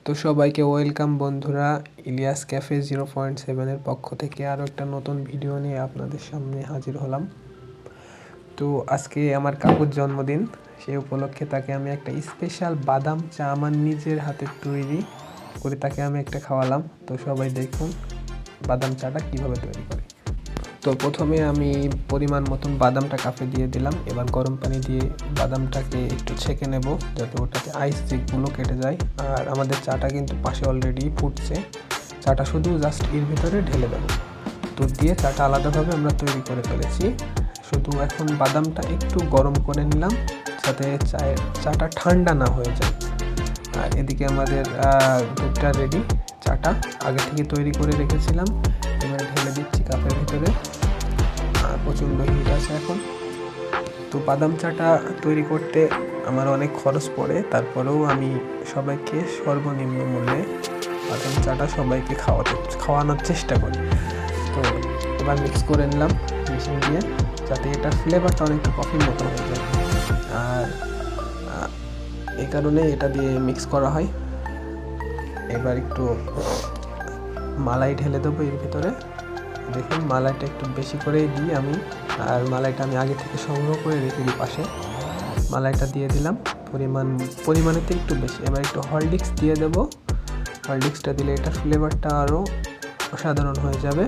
তো সবাইকে ওয়েলকাম বন্ধুরা, ইলিয়াস ক্যাফে 0.7 পক্ষ থেকে আরও একটা নতুন ভিডিও নিয়ে আপনাদের সামনে হাজির হলাম। তো আজকে আমার কাকুর জন্মদিন, সেই উপলক্ষে তাকে আমি একটা স্পেশাল বাদাম চা আমার নিজের হাতে তৈরি করে তাকে আমি একটা খাওয়ালাম। তো সবাই দেখুন বাদাম চাটা কীভাবে তৈরি করে। তো প্রথমে আমি পরিমাণ মতন বাদামটা কাপে দিয়ে দিলাম। এবার গরম পানি দিয়ে বাদামটাকে একটু ছেঁকে নেব যাতে ওটাতে আইস যেগুলো কেটে যায়। আর আমাদের চাটা কিন্তু পাশে অলরেডি ফুটছে, চাটা শুধু জাস্ট এর ভিতরে ঢেলে দেবো। দুধ দিয়ে চাটা আলাদাভাবে আমরা তৈরি করে ফেলেছি। শুধু এখন বাদামটা একটু গরম করে নিলাম যাতে চাটা ঠান্ডা না হয়ে যায়। আর এদিকে আমাদের দুধটা রেডি, চাটা আগে থেকে তৈরি করে রেখেছিলাম। এবার ঢেলে দিচ্ছি কাপের ভিতরে। প্রচণ্ড হিট আছে এখন। তো বাদাম চাটা তৈরি করতে আমার অনেক খরচ পড়ে, তারপরেও আমি সবাইকে সর্বনিম্ন মূল্যে বাদাম চাটা সবাইকে খাওয়ানোর চেষ্টা করি। তো এবার মিক্স করে নিলাম মেশিন দিয়ে যাতে এটার ফ্লেভারটা অনেকটা কফির মতো হয়ে যায়। আর এই কারণে এটা দিয়ে মিক্স করা হয়। এবার একটু মালাই ঢেলে দেবো এর ভিতরে। দেখুন মালাইটা একটু বেশি করেই দিই আমি, আর মালাইটা আমি আগে থেকে সংগ্রহ করে রেখে দিই পাশে। মালাইটা দিয়ে দিলাম পরিমাণেতে একটু বেশি। এবার একটু হরলিক্স দিয়ে দেবো। হরলিক্সটা দিলে এটার ফ্লেভারটা আরও অসাধারণ হয়ে যাবে,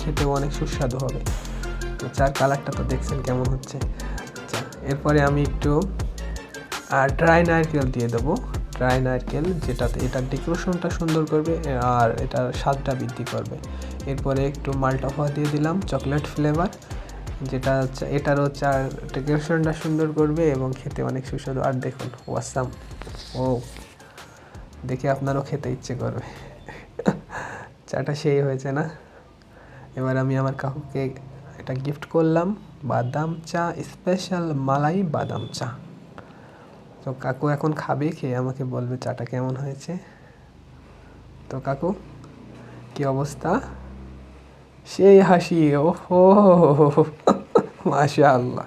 খেতেও অনেক সুস্বাদু হবে। তো চার কালারটা তো দেখছেন কেমন হচ্ছে। আচ্ছা, এরপরে আমি একটু ড্রাই নারকেল দিয়ে দেবো। ড্রাই নারকেল যেটাতে এটার ডেকোরেশনটা সুন্দর করবে আর এটার স্বাদটা বৃদ্ধি করবে। এরপরে একটু মাল্টা দিয়ে দিলাম চকলেট ফ্লেভার, যেটা এটারও ডেকোরেশনটা সুন্দর করবে এবং খেতে অনেক সুস্বাদু। আর দেখুন ওয়াসাম, ও দেখে আপনারও খেতে ইচ্ছে করবে। চাটা সেই হয়েছে না? এবার আমি আমার কাকুকে এটা গিফট করলাম, বাদাম চা, স্পেশাল মালাই বাদাম চা। তো কাকু এখন খাবে, খেয়ে আমাকে বলবে চাটা কেমন হয়েছে। তো কাকু কি অবস্থা? সেই হাসি, ওহো মাশাআল্লাহ।